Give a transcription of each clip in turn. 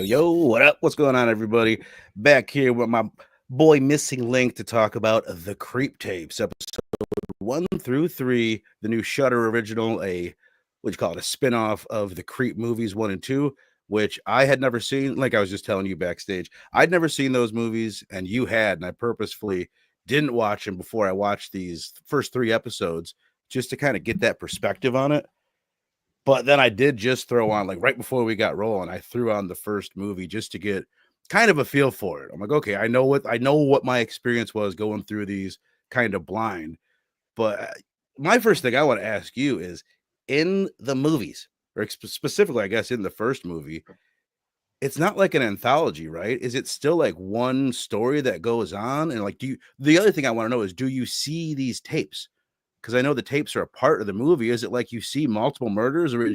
Yo, what up? What's going on, everybody? Back here with my boy Missing Link to talk about the Creep Tapes, episode 1 through 3, the new Shudder original, what you call it, a spin-off of the Creep movies 1 and 2, which I had never seen. Like I was just telling you backstage, I'd never seen those movies, and you had, and I purposefully didn't watch them before I watched these first 3 episodes just to kind of get that perspective on it. But then I did just throw on, like right before we got rolling, I threw on the first movie just to get kind of a feel for it. I'm like, okay, I know what my experience was going through these kind of blind. But my first thing I want to ask you is, in the movies, or specifically, I guess, in the first movie, it's not like an anthology, right? Is it still like one story that goes on? And like, the other thing I want to know is, do you see these tapes? Because I know the tapes are a part of the movie. Is it like you see multiple murders, or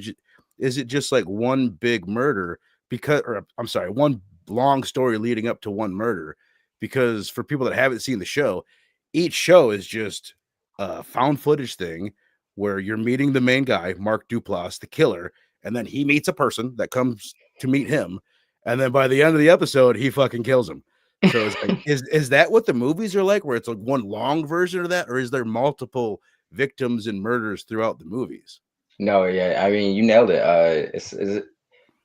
is it just like one big murder? Because, or I'm sorry, one long story leading up to one murder. Because for people that haven't seen the show, each show is just a found footage thing where you're meeting the main guy, Mark Duplass, the killer, and then he meets a person that comes to meet him, and then by the end of the episode, he fucking kills him. So it's like, is that what the movies are like, where it's like one long version of that, or is there multiple victims and murders throughout the movies? No, yeah, I mean you nailed it.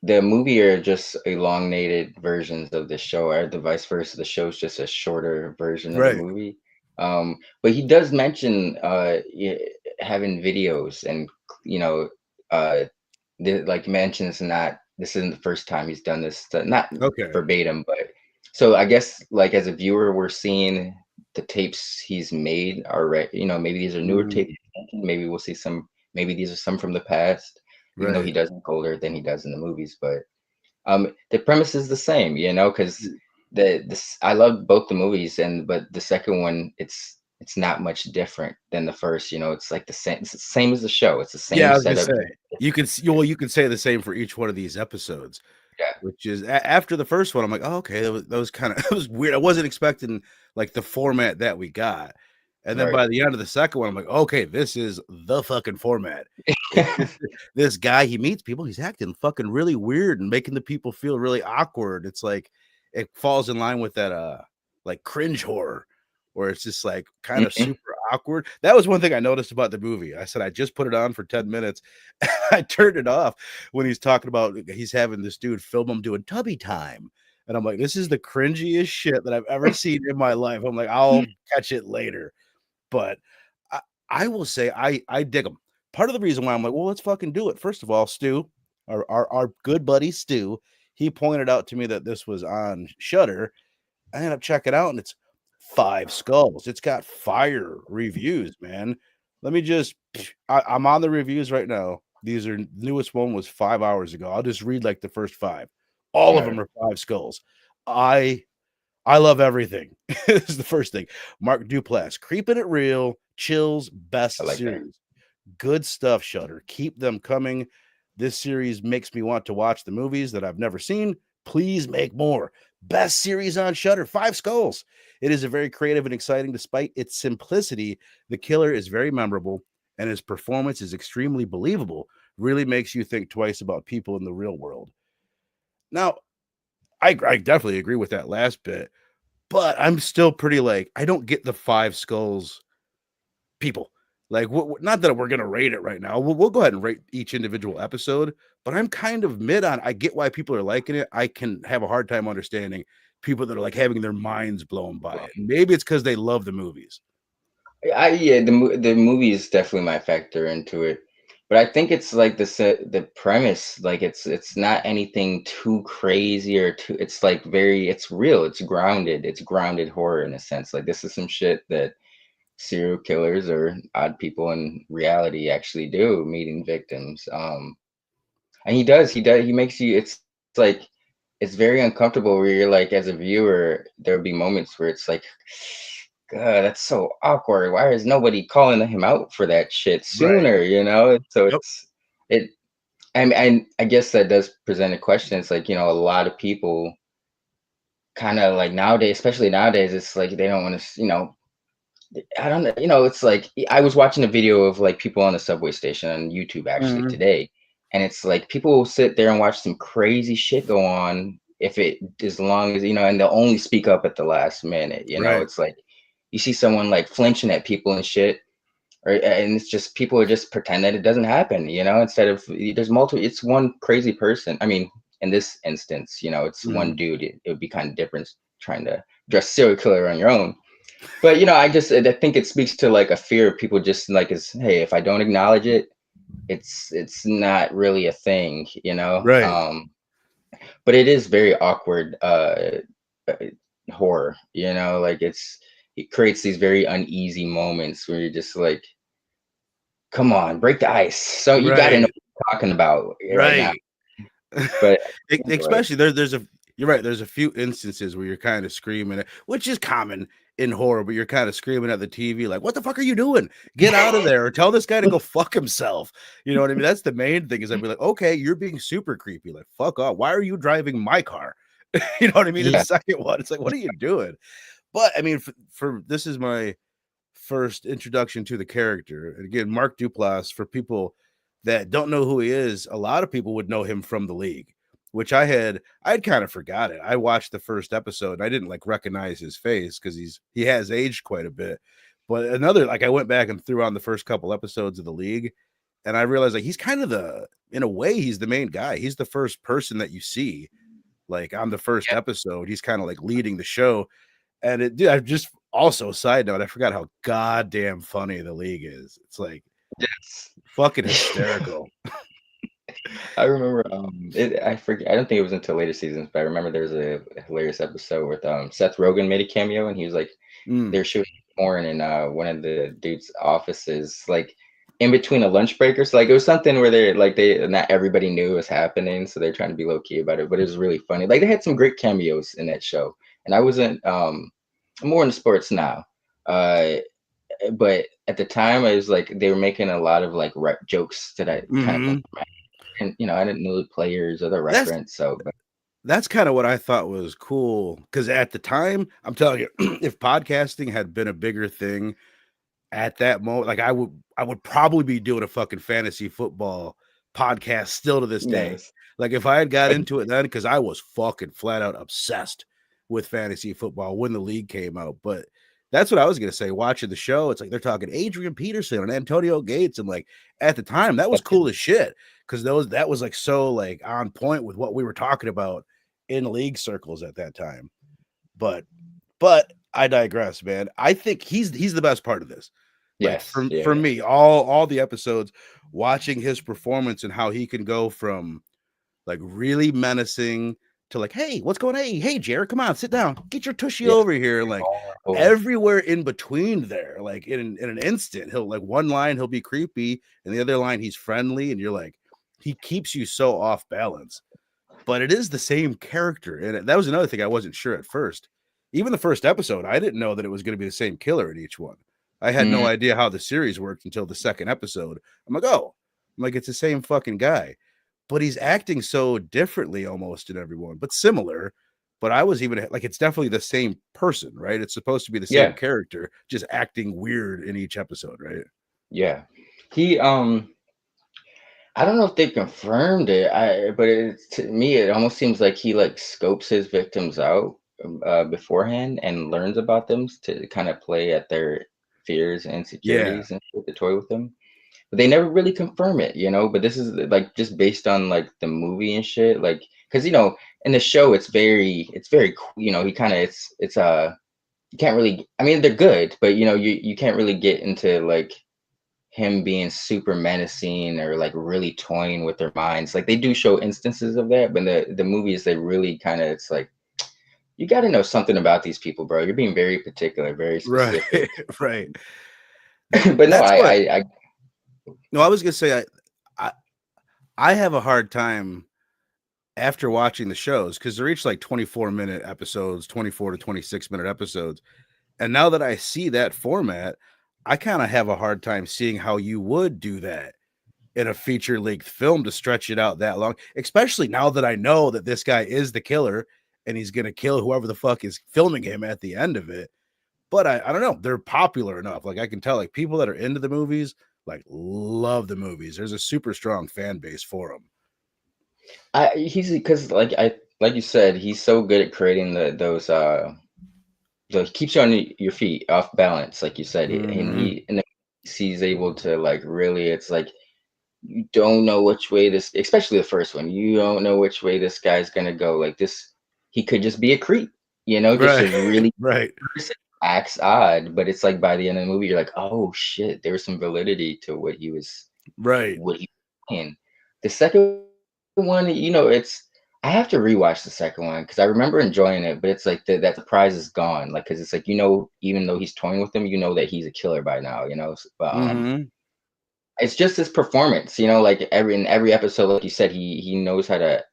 The movie are just elongated versions of the show, or the vice versa. The show's just a shorter version of the Right. movie. But he does mention having videos, and you know, uh, like mentions not this isn't the first time he's done this. Not Okay. verbatim, but so I guess like as a viewer, we're seeing the tapes he's made already. Maybe these are newer Mhm. tapes. Maybe we'll see some. Maybe these are some from the past, even though he Right. does look older than he does in the movies. But the premise is the same, because I love both the movies, but the second one, it's not much different than the first. It's like the same. It's the same as the show. It's the Yeah, same I was gonna setup. say you can say the same for each one of these episodes, Yeah, which is after the first one. I'm like, oh, okay, that was kind of it was weird. I wasn't expecting like the format that we got, and then right. by the end of the second one, I'm like, okay, this is the fucking format. It's just this guy. He meets people. He's acting fucking really weird and making the people feel really awkward. It's like it falls in line with that like cringe horror, where it's just like kind of Mhm. super awkward. That was one thing I noticed about the movie. I said I just put it on for 10 minutes. I turned it off when he's talking about he's having this dude film him doing tubby time. And I'm like, this is the cringiest shit that I've ever seen in my life. I'm like, I'll catch it later. But I, I will say I dig them. Part of the reason why I'm like, well, let's fucking do it. First of all, Stu, our good buddy Stu, he pointed out to me that this was on Shudder. I ended up checking out, and it's 5 skulls. It's got fire reviews, man. Let me just I'm on the reviews right now. These are newest one was 5 hours ago. I'll just read like the first five. All of Alright. them are 5 skulls. I I love everything. This is the first thing. Mark Duplass, creeping it real, chills, I best like that. series. Good stuff, Shudder. Keep them coming. This series makes me want to watch the movies that I've never seen. Please make more. Best series on Shudder. 5 skulls. It is a very creative and exciting despite its simplicity. The killer is very memorable and his performance is extremely believable. Really makes you think twice about people in the real world. Now, I definitely agree with that last bit, but I'm still pretty like, I don't get the 5 skulls people. Like, not that we're gonna rate it right now. We'll go ahead and rate each individual episode, but I'm kind of mid on. I get why people are liking it. I can have a hard time understanding people that are like having their minds blown by it. Maybe it's because they love the movies. Yeah, the movie is definitely my factor into it, but I think it's like the premise, like it's not anything too crazy or too. It's like it's real. It's grounded horror in a sense. Like this is some shit that serial killers or odd people in reality actually do, meeting victims. And he makes you. It's like it's very uncomfortable where you're like as a viewer, there'll be moments where it's like God, that's so awkward. Why is nobody calling him out for that shit Right. sooner? So Yep. it. I guess that does present a question. It's like a lot of people kind of like nowadays, especially nowadays, it's like they don't want to. I don't know. It's like I was watching a video of like people on a subway station on YouTube actually Mhm. today, and it's like people will sit there and watch some crazy shit go on if it, as long as, you know, and they'll only speak up at the last minute, you know. Right. It's like you see someone like flinching at people and shit, and it's just people are just pretend that it doesn't happen, you know, instead of, there's multiple, it's one crazy person. I mean, in this instance, you know, it's one dude. It would be kind of different trying to address serial killer on your own. But you know, I think it speaks to like a fear of people, just like, is, hey, if I don't acknowledge it, it's not really a thing, you know. Right. But it is very awkward uh, horror, you know, like it creates these very uneasy moments where you're just like, come on, break the ice. So you got to know Right. what you're talking about right now. Right. But enjoy it. Especially there's a you're right. There's a few instances where you're kind of screaming, which is common in horror, but you're kind of screaming at the TV like, "What the fuck are you doing? Get out of there!" Or tell this guy to go fuck himself. You know what I mean? That's the main thing. Is I'd be like, "Okay, you're being super creepy. Like, fuck off. Why are you driving my car?" You know what I mean? In the Yeah, second one, it's like, "What are you doing?" But I mean, for this is my first introduction to the character. And again, Mark Duplass, for people that don't know who he is, a lot of people would know him from The League, which I'd kind of forgot it. I watched the first episode and I didn't like recognize his face because he has aged quite a bit. But another, like, I went back and threw on the first couple episodes of The League and I realized like he's kind of in a way, he's the main guy. He's the first person that you see. Like on the first yeah, episode, he's kind of like leading the show. And dude, I just also side note, I forgot how goddamn funny The League is. It's like fucking yes. hysterical. I remember it, I forget, I don't think it was until later seasons, but I remember there was a hilarious episode with Seth Rogen made a cameo, and he was like, Mm, they're shooting porn in one of the dude's offices, like in between a lunch break, or so. Like it was something where they not everybody knew it was happening, so they're trying to be low key about it. But it was really funny. Like they had some great cameos in that show, and I wasn't I'm more into sports now, uh, but at the time I was like, they were making a lot of like jokes that I kind of, hmm and you know, I didn't know the players or the That's reference, so but that's kind of what I thought was cool. Cause at the time, I'm telling you, if podcasting had been a bigger thing at that moment, like I would probably be doing a fucking fantasy football podcast still to this day. yes, Like if I had got into it then, because I was fucking flat out obsessed with fantasy football when The League came out. But that's what I was gonna say. Watching the show, it's like they're talking Adrian Peterson and Antonio Gates, and like at the time that was cool as shit because that was like so like on point with what we were talking about in league circles at that time. But I digress, man. I think he's the best part of this. Like yes, yeah, for yeah, me, all the episodes, watching his performance and how he can go from like really menacing to like, hey, what's going on? Hey, Jared, come on, sit down, get your tushy yeah, over here. And like oh, everywhere in between there, like in an instant, he'll like one line he'll be creepy, and the other line he's friendly, and you're like, he keeps you so off balance. But it is the same character. And that was another thing I wasn't sure at first. Even the first episode, I didn't know that it was going to be the same killer in each one. I had no mm, idea how the series worked until the second episode. I'm like, oh, I'm like, it's the same fucking guy. But he's acting so differently almost in everyone, but similar. But I was even like, it's definitely the same person, right? It's supposed to be the same yeah, character, just acting weird in each episode, right? yeah. He I don't know if they confirmed it. But to me, it almost seems like he like scopes his victims out beforehand and learns about them to kind of play at their fears and Yeah. insecurities and shit, to toy with them. But they never really confirm it, you know. But this is like just based on like the movie and shit, like because you know in the show you know, he kind of it's you can't really. I mean, they're good, but you know you can't really get into like him being super menacing or like really toying with their minds. Like they do show instances of that, but the movies they really kind of, it's like you got to know something about these people, bro. You're being very particular, very Right. specific. Right. But no, That's what I no, I was gonna say I I have a hard time after watching the shows because they're each like 24-minute episodes, 24 to 26-minute episodes. And now that I see that format, I kind of have a hard time seeing how you would do that in a feature length film to stretch it out that long, especially now that I know that this guy is the killer and he's going to kill whoever the fuck is filming him at the end of it. But I don't know, they're popular enough. Like I can tell, like people that are into the movies, like love the movies. There's a super strong fan base for them. he's because like you said, he's so good at creating those so he keeps you on your feet off balance, like you said, and Mm-hmm. he's able to like really. It's like you don't know which way this, especially the first one. You don't know which way this guy's gonna go. Like this, he could just be a creep, just Right. a really Right. person, acts odd. But it's like by the end of the movie, you're like, oh shit, there's some validity to Right. what he was saying. The second one, it's I have to rewatch the second one because I remember enjoying it, but it's like that surprise is gone. Like, because it's like even though he's toying with them, you know that he's a killer by now. But Mm-hmm. it's just his performance. Like in every episode, like you said, he knows how to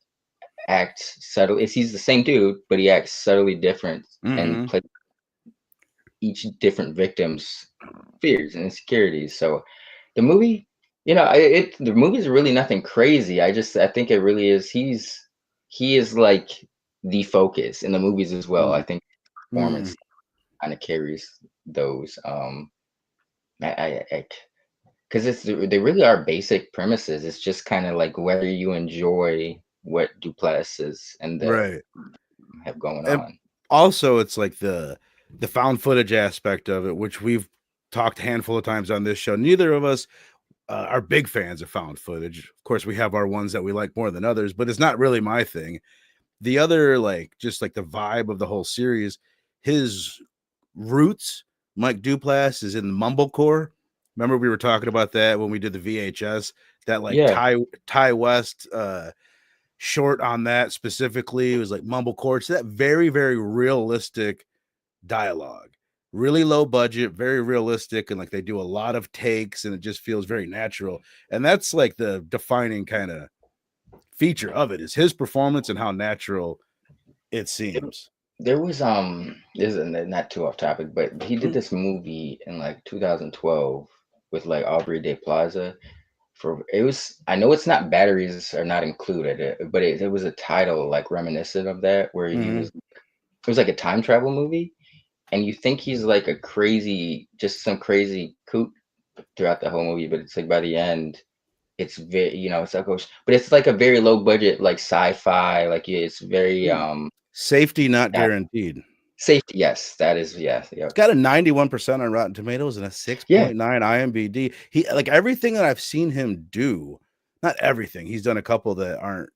act subtle. He's the same dude, but he acts subtly different and Mm-hmm. plays each different victim's fears and insecurities. So the movie, the movie is really nothing crazy. I think it really is. He is like the focus in the movies as well. I think Mm-hmm. performance kind of carries those. I because they really are basic premises. It's just kind of like whether you enjoy what Duplass is and the Right. have going And on. also, it's like the found footage aspect of it, which we've talked a handful of times on this show. Neither of us are big fans of found footage. Of course, we have our ones that we like more than others, but it's not really my thing. The other, like, just like the vibe of the whole series, his roots, Mike Duplass, is in the mumblecore. Remember we were talking about that when we did the VHS, that like Yeah, Ty West short on that specifically. It was like mumblecore. It's that very, very realistic dialogue. Really low budget, very realistic, and like they do a lot of takes, and it just feels very natural. And that's like the defining kind of feature of it is his performance and how natural it there, seems. there was this is not too off topic, but he did this movie in like 2012 with like Aubrey de Plaza. For it was, I know it's not batteries are not included, but it was a title like reminiscent of that where Mm-hmm. it was like a time travel movie, and you think he's like a crazy, just some crazy kook throughout the whole movie, but it's like by the end, it's very, it's like, but it's like a very low budget, like sci-fi, like it's very Safety not yeah, guaranteed. safety. Yes, that is, yes, It's yep, got a 91% on Rotten Tomatoes and a yeah. 6.9 IMDb. He like everything that I've seen him do, not everything. He's done a couple that aren't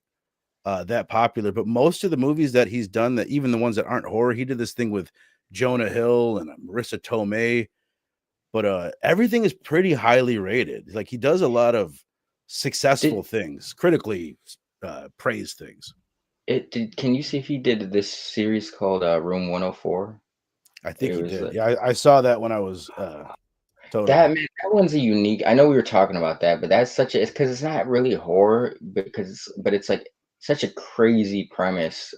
that popular, but most of the movies that he's done, that even the ones that aren't horror, he did this thing with Jonah Hill and Marissa Tomei, but everything is pretty highly rated. Like he does a lot of Did successful things, critically praised things. can you see if he did this series called Room 104? I think It he was did. Yeah, I saw that when I was that totally. man, that one's a unique. I know we were talking about that, but that's such a, it's because it's not really horror, but it's like such a crazy premise.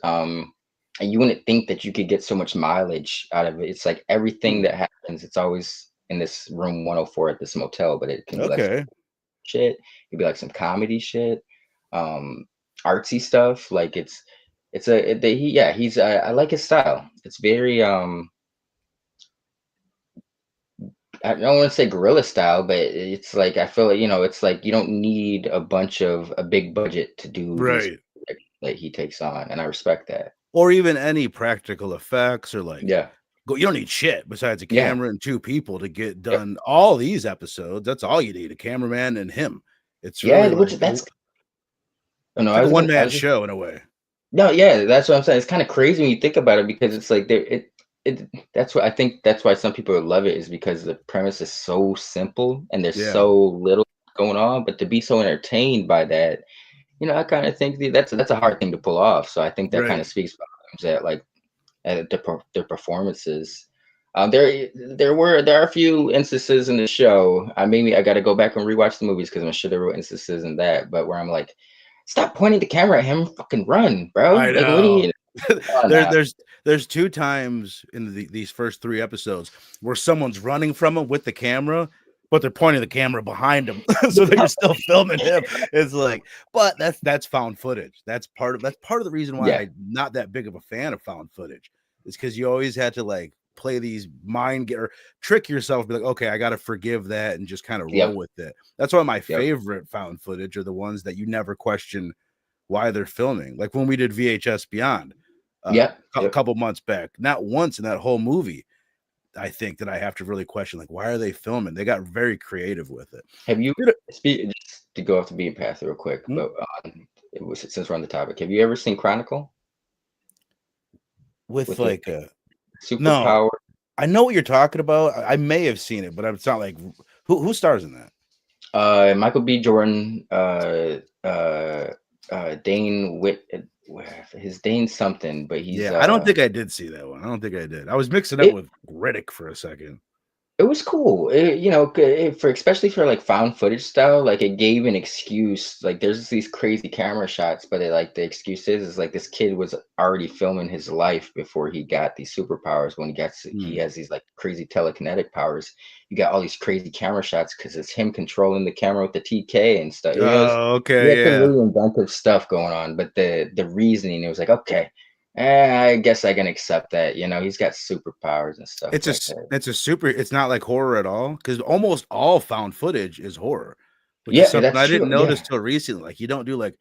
And you wouldn't think that you could get so much mileage out of it. It's like everything Hmm. that happens, it's always in this room 104 at this motel, but it can be like some Okay. shit, it could be like some comedy shit, um, artsy stuff. Like it's a it, he yeah he's I like his style. It's very I don't want to say guerrilla style, but it's like I feel like it's like you don't need a big budget to do these Right. that he takes on, and I respect that. Or even any practical effects or like Yeah, you don't need shit besides a yeah, camera and two people to get yep. done all these episodes. That's all you need, a cameraman and him. It's Yeah. really Which like that's oh, no, it's like a one man show in a way. no, yeah, that's what I'm saying. It's kind of crazy when you think about it because it's like it that's what I think that's why some people love it is because the premise is so simple and there's Yeah. so little going on, but to be so entertained by that, I kind of think that's a hard thing to pull off. So I think that kind Right. of speaks volumes that like their performances. There are a few instances in the show. I got to go back and rewatch the movies because I'm sure there were instances in that, but where I'm like, stop pointing the camera at him, fucking run, bro. I Like, what are know. you? Oh, there, no. there's two times in these first three episodes where someone's running from him with the camera, but they're pointing the camera behind him, so that you're still filming him. It's like, but that's found footage. That's part of the reason why Yeah, I'm not that big of a fan of found footage. Is because you always had to like play these or trick yourself, be like, okay, I got to forgive that and just kind of roll yep, with it. That's why my yep. favorite found footage are the ones that you never question why they're filming. Like when we did VHS Beyond Yep. a Yep. couple months back, not once in that whole movie, I think that I have to really question, like, why are they filming? They got very creative with it. Have you Did it- just to go off the beaten path real quick, hmm? but it was since we're on the topic, have you ever seen Chronicle With with the like a no, superpower? I know what you're talking about. I may have seen it, but it's not like who stars in that? Michael B. Jordan, Dane Whit, his Dane something, but he's Yeah, I don't think I did see that one. I don't think I did. I was mixing up it with Riddick for a second. It was cool. For especially for like found footage style, like it gave an excuse. Like there's these crazy camera shots, but like the excuse is like this kid was already filming his life before he got these superpowers. When he Hmm. has these like crazy telekinetic powers, you got all these crazy camera shots because it's him controlling the camera with the TK and stuff. Oh, He had okay, some yeah. really inventive stuff going on, but the reasoning, it was like, okay, I guess I can accept that. He's got superpowers and stuff like that. It's not like horror at all because almost all found footage is horror, which is Yeah, something that's I didn't true. notice Yeah. till recently. Like you don't do like,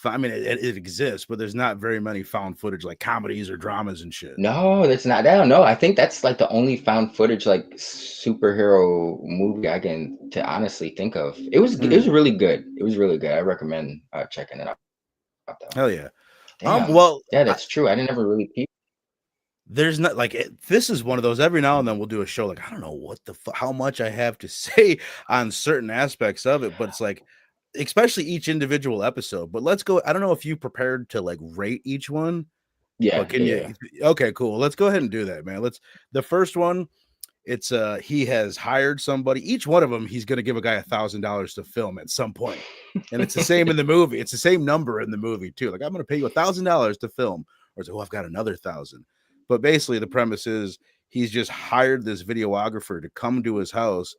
I mean, it exists, but there's not very many found footage like comedies or dramas and shit. No, that's not. I don't know. I think that's like the only found footage like superhero movie I can to honestly think of. It was Mm, really good. It was really good. I recommend checking it out though. hell yeah. Damn. Well, Yeah, that's true. I didn't ever really peep. there's not like this is one of those every now and then we'll do a show like I don't know what how much I have to say on certain aspects of it, but it's like especially each individual episode. But let's go. I don't know if you prepared to like rate each one, but Yeah, can yeah, you? yeah. Okay, cool. Let's go ahead and do that, man. The first one. It's he has hired somebody. Each one of them, he's going to give a guy $1,000 to film at some point, and it's the same in the movie. It's the same number in the movie too. Like I'm going to pay you $1,000 to film, or it's like, oh, I've got another 1,000. But basically, the premise is he's just hired this videographer to come to his house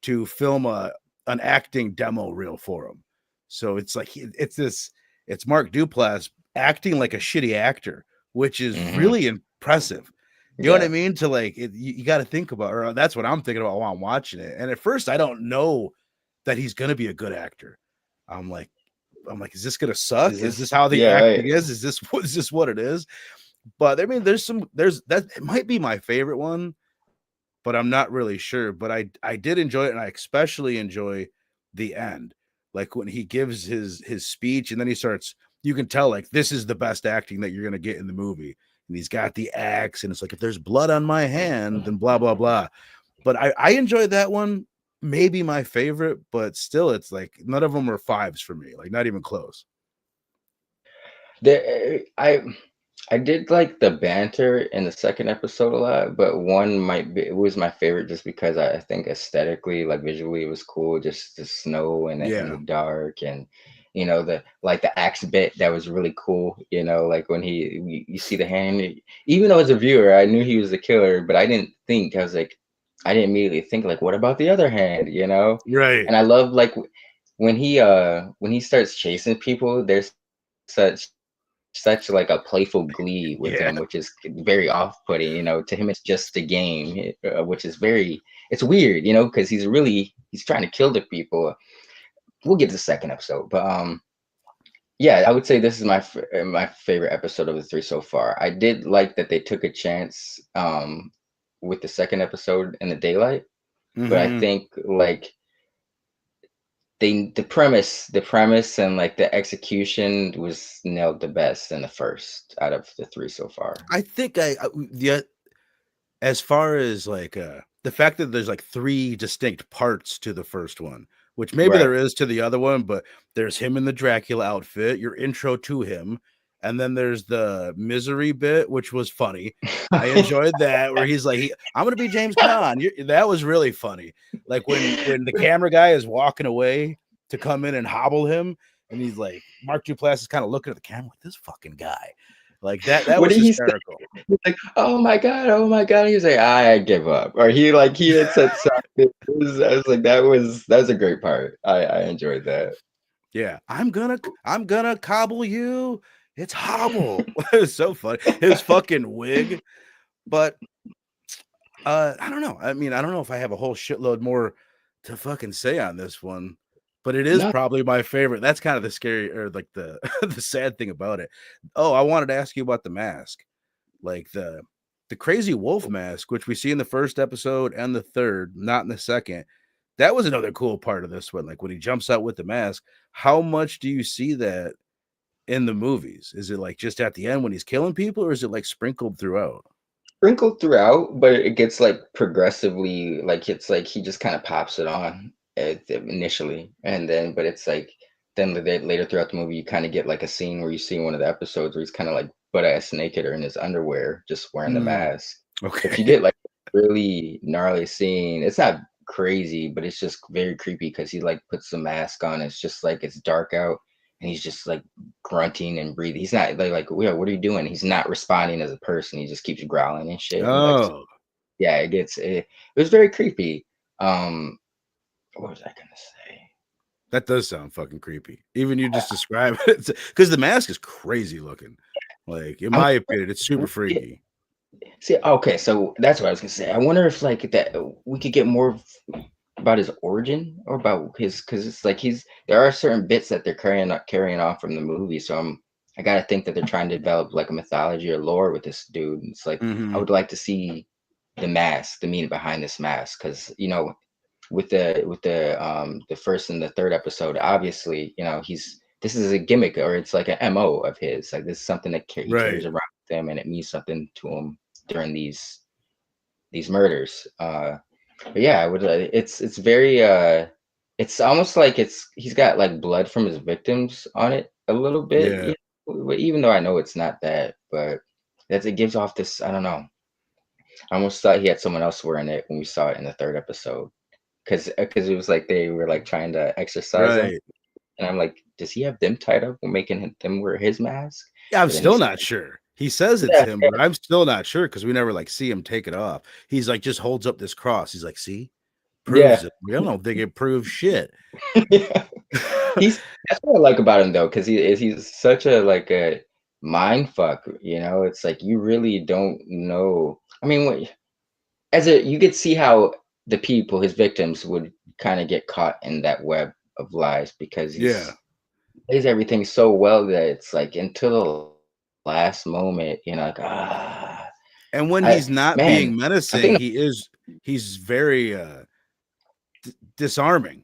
to film an acting demo reel for him. So it's like it's Mark Duplass acting like a shitty actor, which is Hmm. really impressive. You know what I Yeah. mean? To like, you got to think about, or that's what I'm thinking about while I'm watching it. And at first, I don't know that he's gonna be a good actor. I'm like, is this gonna suck? Is Is this this? how the Yeah, acting right. is? Is this what it is? But I mean, there's that it might be my favorite one, but I'm not really sure. But I did enjoy it, and I especially enjoy the end, like when he gives his speech, and then he starts. You can tell like this is the best acting that you're gonna get in the movie, and he's got the axe, and it's like if there's blood on my hand, then blah blah blah. But I enjoyed that one, maybe my favorite, but still, it's like none of them are fives for me, like not even close. I did like the banter in the second episode a lot, but one might be it was my favorite just because I think aesthetically, like visually, it was cool. Just the snow and in the Yeah, dark, and the axe bit that was really cool. Like when you see the hand, even though as a viewer, I knew he was the killer, but I didn't think I didn't immediately think like, what about the other hand? right. And I love like when he starts chasing people, there's such such like a playful glee with Yeah, him, which is very off-putting. To him it's just a game, which is it's weird, because he's trying to kill the people. We'll get to the second episode, but yeah, I would say this is my favorite episode of the three so far. I did like that they took a chance with the second episode in the daylight, but I hmm think like the premise and like the execution was nailed the best in the first out of the three so far. I think yeah, as far as like the fact that there's like three distinct parts to the first one, which maybe Right. there is to the other one, but there's him in the Dracula outfit, your intro to him, and then there's the misery bit, which was funny. I enjoyed that where he's like, I'm gonna be James Caan. That was really funny. Like when the camera guy is walking away to come in and hobble him, and he's like, Mark Duplass is kind of looking at the camera like this fucking guy. Like that What was did he say? hysterical. He's like, "Oh my god, oh my god." He was like, "I give up," or he had said something. I was like, that was a great part. I enjoyed that. Yeah, I'm gonna cobble you. It's hobble. It was so funny. His fucking wig. But I don't know. I mean, I don't know if I have a whole shitload more to fucking say on this one. but it is No, probably my favorite. That's kind of the scary or like the the sad thing about it. Oh, I wanted to ask you about the mask, like the crazy wolf mask, which we see in the first episode and the third, not in the second. That was another cool part of this one. Like when he jumps out with the mask, how much do you see that in the movies? Is it like just at the end when he's killing people, or is it like sprinkled throughout? sprinkled throughout, but it gets like progressively, like it's like he just kind of pops it on initially, and then but it's like then later throughout the movie you kind of get like a scene where you see one of the episodes where he's kind of like butt ass naked or in his underwear, just wearing the Mm, mask. If you okay. get like really gnarly scene, it's not crazy, but it's just very creepy because he like puts the mask on. It's just like it's dark out, and he's just like grunting and breathing. He's not like, yeah, what are you doing? He's not responding as a person. He just keeps growling and shit. And like, Oh, yeah, it was very creepy. Um, what was I gonna say? that does sound fucking creepy. Even you just describe it because the mask is crazy looking. Like in I my opinion, it's super wonder, freaky. see, okay, so that's what I was gonna say. I wonder if like that we could get more about his origin or about his because it's like he's there are certain bits that they're carrying on from the movie. So I gotta think that they're trying to develop like a mythology or lore with this dude. It's like I Hmm. would like to see the mask, the meaning behind this mask, because with the first and the third episode, obviously he's this is a gimmick or it's like an MO of his. Like this is something that he carries Right. around with him, and it means something to him during these murders. But yeah, I would. It's very. It's almost like he's got like blood from his victims on it a little bit. Yeah. But even though I know it's not that, but it gives off this. I don't know. I almost thought he had someone else wearing it when we saw it in the third episode, because it was like they were like trying to exercise him, Right. and I'm like, does he have them tied up and making them wear his mask? Yeah, I'm But then he still said, not sure. He says it's yeah, him, but I'm still not sure because we never like see him take it off. He's like just holds up this cross. He's like, see, yeah, proves it. I don't think it proves shit. yeah. He's that's what I like about him though, because he's such a like a mind fuck. It's like you really don't know. I mean, you could see how the people, his victims, would kind of get caught in that web of lies because Yeah. he's plays everything so well that it's like until the last moment, like And when I he's not man, being I menacing, think he's very disarming.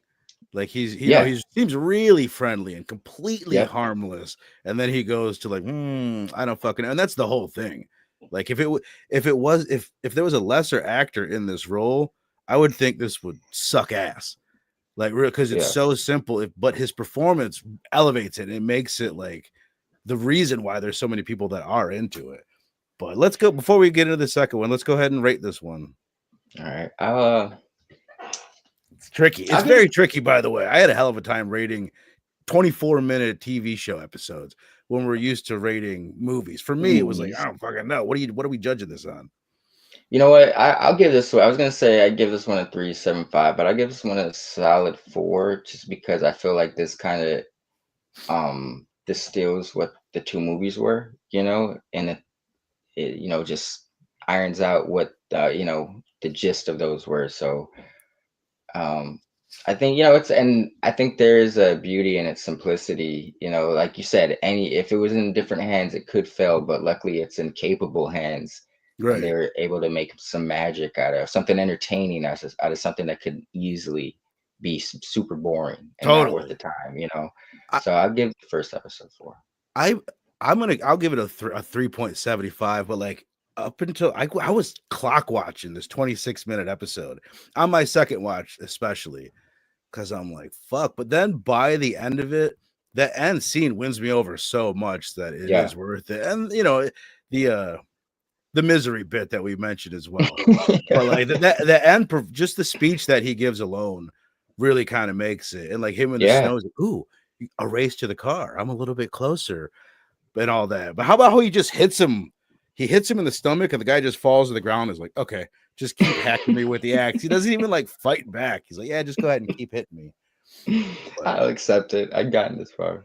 Like he's yeah, he seems really friendly and completely yep, harmless, and then he goes to like, I don't fucking know. And that's the whole thing. Like if there was a lesser actor in this role, I would think this would suck ass. Like real because it's yeah. so simple, but his performance elevates it. It makes it like the reason why there's so many people that are into it. But let's go before we get into the second one. Let's go ahead and rate this one. All right, It's tricky. It's I'll give this. very tricky, by the way. I had a hell of a time rating 24-minute TV show episodes when we're used to rating movies. For me, it was like, I Movies. don't fucking know. What are we judging this on? You know what? I'll give this one. I was gonna say I give this one a 3.75, but I give this one a solid 4, just because I feel like this kind of distills what the two movies were, and it just irons out what the gist of those were. So um, I think and I think there is a beauty in its simplicity. Like you said, if it was in different hands, it could fail, but luckily it's in capable hands, and they Right. were able to make some magic out of something entertaining, out of something that could easily be super boring and not worth the Totally. time. I, So I'll give the first episode 4. I I'll give it a 3.75, but like up until I was clock watching this 26-minute episode on my second watch, especially because I'm like, fuck. But then by the end of it, the end scene wins me over so much that it Yeah. is worth it. And the the misery bit that we mentioned as well. But like the end, just the speech that he gives alone really kind of makes it. And like him in the Yeah. snow, is like, ooh, a race to the car. I'm a little bit closer and all that. But how about how he just hits him? He hits him in the stomach, and the guy just falls to the ground. And is like, okay, just keep hacking me with the axe. He doesn't even like fight back. He's like, yeah, just go ahead and keep hitting me. I'll accept it. I've gotten this far.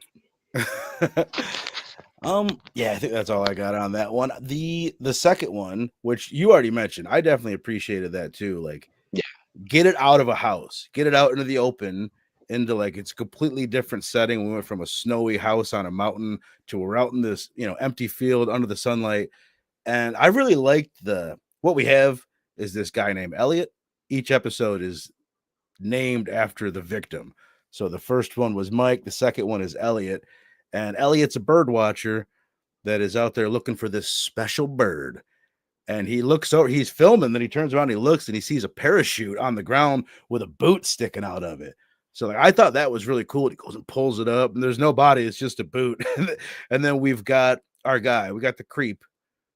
But yeah, I think that's all I got on that one. The second one, which you already mentioned, I definitely appreciated that too. Like, Yeah. get it out of a house, get it out into the open, into like it's a completely different setting. We went from a snowy house on a mountain to we're out in this, empty field under the sunlight. And I really liked what we have is this guy named Elliott. Each episode is named after the victim. So the first one was Mike, the second one is Elliott, and Elliott's a bird watcher that is out there looking for this special bird. And he looks over, he's filming, then he turns around, he looks, and he sees a parachute on the ground with a boot sticking out of it. So like I thought that was really cool. He goes and pulls it up, and there's no body, it's just a boot. And then we've got our guy, we got the creep,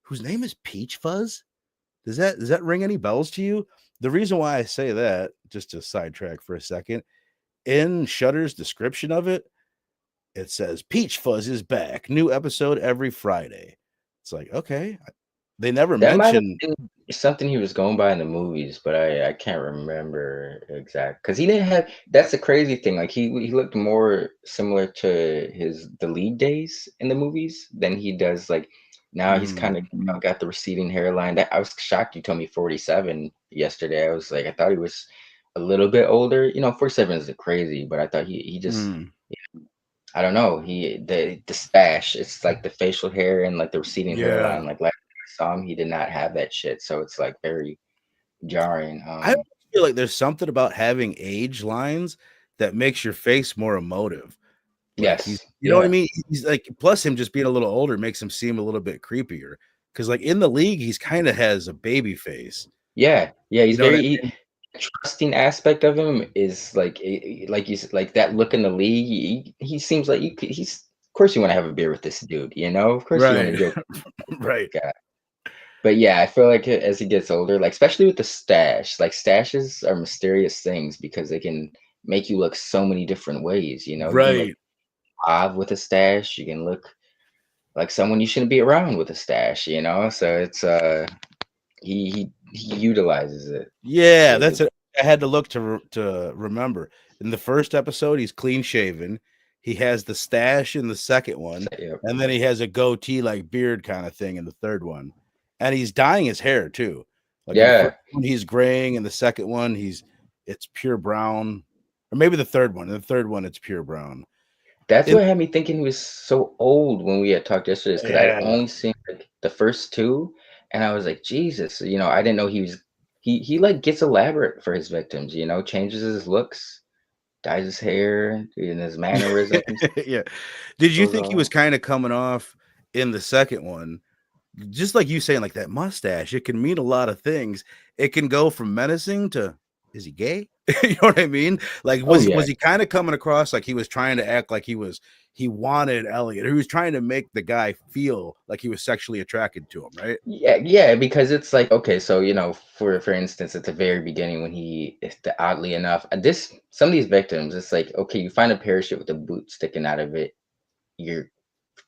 whose name is Peach Fuzz. Does that ring any bells to you? The reason why I say that, just to sidetrack for a second, in Shudder's description of it, it says Peach Fuzz is back. New episode every Friday. It's like, okay. They never That might have mentioned. been something he was going by in the movies, but I can't remember exact because he didn't have. That's the crazy thing. Like he looked more similar to the lead days in the movies than he does. Like now he's kind of got the receding hairline. That I was shocked you told me 47 yesterday. I was like I thought he was a little bit older. 47 is crazy, but I thought he just. I don't know. The stash. It's like the facial hair and like the receding hairline. Like last time I saw him, he did not have that shit. So it's like very jarring. I feel like there's something about having age lines that makes your face more emotive. Like yes, you know what I mean? He's like, plus him just being a little older makes him seem a little bit creepier. Because like in the league, he's kind of has a baby face. Yeah. He's You know very. Trusting aspect of him is like like that look in the league. He seems like he's. Of course, you want to have a beer with this dude. Of course, you want to joke. Right. Guy. But yeah, I feel like as he gets older, like especially with the stash, like stashes are mysterious things because they can make you look so many different ways. You can look odd with a stash. You can look like someone you shouldn't be around with a stash. So it's he utilizes it. Yeah, that's it. I had to look to remember. In the first episode, he's clean shaven. He has the stash in the second one, and then he has a goatee like beard kind of thing in the third one. And he's dyeing his hair too. Like in the first one, he's graying, and the second one, it's pure brown. Or maybe the third one. In the third one, it's pure brown. That's what had me thinking he was so old when we had talked yesterday, because I'd only seen like the first two, and I was like, Jesus, I didn't know he was he like gets elaborate for his victims, changes his looks, dyes his hair and his mannerisms. Yeah. Did you think he was kind of coming off in the second one? Just like you saying, like that mustache, it can mean a lot of things. It can go from menacing to, is he gay? You know what I mean? Like, was he kind of coming across like he was trying to act like he wanted Elliott? He was trying to make the guy feel like he was sexually attracted to him, right? Yeah, because it's like, okay, so for instance, at the very beginning when oddly enough, some of these victims, it's like, okay, you find a parachute with a boot sticking out of it, you're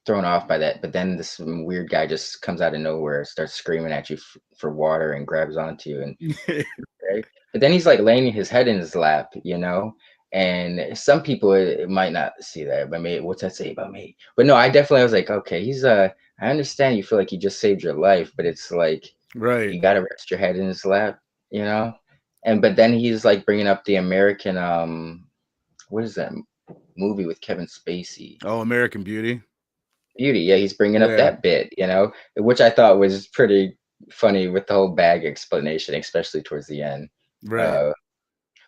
thrown off by that, but then this weird guy just comes out of nowhere, starts screaming at you for water and grabs onto you, and right? But then he's like laying his head in his lap, and some people it might not see that, but maybe what's that say about me? But no, I was like, okay, I understand you feel like you just saved your life, but it's like you gotta rest your head in his lap, but then he's like bringing up the American what is that movie with Kevin Spacey? Oh, American Beauty. Yeah, he's bringing up that bit, which I thought was pretty funny with the whole bag explanation, especially towards the end. Right.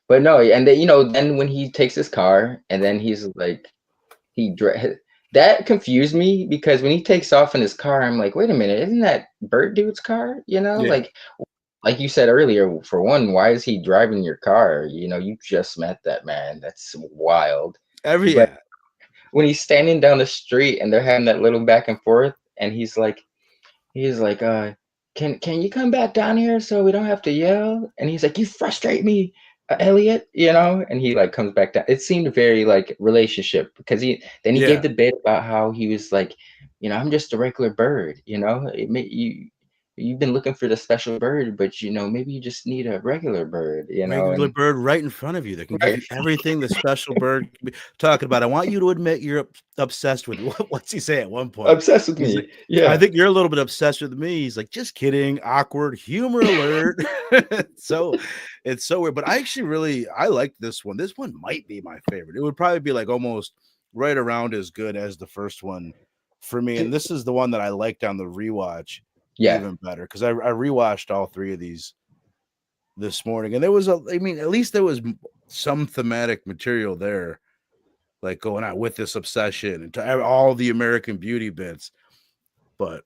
But no, and then, then when he takes his car and then he's like, that confused me because when he takes off in his car, I'm like, wait a minute, isn't that Bird Dude's car? Like you said earlier, for one, why is he driving your car? You just met that man. That's wild. When he's standing down the street and they're having that little back and forth, and he's like, can you come back down here so we don't have to yell? And he's like, you frustrate me, Elliott, and he like comes back down. It seemed very like relationship because he gave the bit about how he was like, I'm just a regular bird, you've been looking for the special bird, but maybe you just need a regular bird, regular bird right in front of you that can give you everything the special bird can be talking about. I want you to admit you're obsessed with what's he say at one point? Obsessed with me. Like, yeah. I think you're a little bit obsessed with me. He's like, just kidding, awkward, humor alert. So It's so weird, but I liked this one. This one might be my favorite. It would probably be like almost right around as good as the first one for me. And this is the one that I liked on the rewatch Yeah, even better because I rewatched all three of these this morning, and there was at least there was some thematic material there, like going on with this obsession and to all the American Beauty bits. But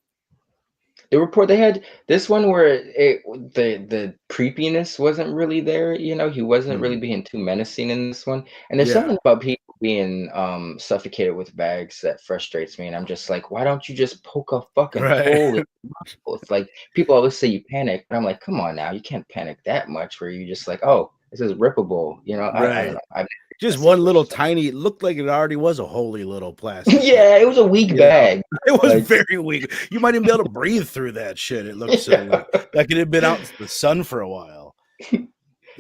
they had this one where the creepiness wasn't really there. He wasn't really being too menacing in this one. And there's yeah, something about people being suffocated with bags that frustrates me. And I'm just like, why don't you just poke a fucking right, hole in the muscle? It's like people always say you panic, but I'm like, come on now, you can't panic that much where you just like, oh, this is rippable. I don't right. know. I've Just that one little situation. tiny. It looked like it already was a holy little plastic bag. Yeah, it was a weak You know, bag. it was Like, very weak. You might even be able to breathe through that shit. It looked so yeah. weak. Like it had been out in the sun for a while. Dude,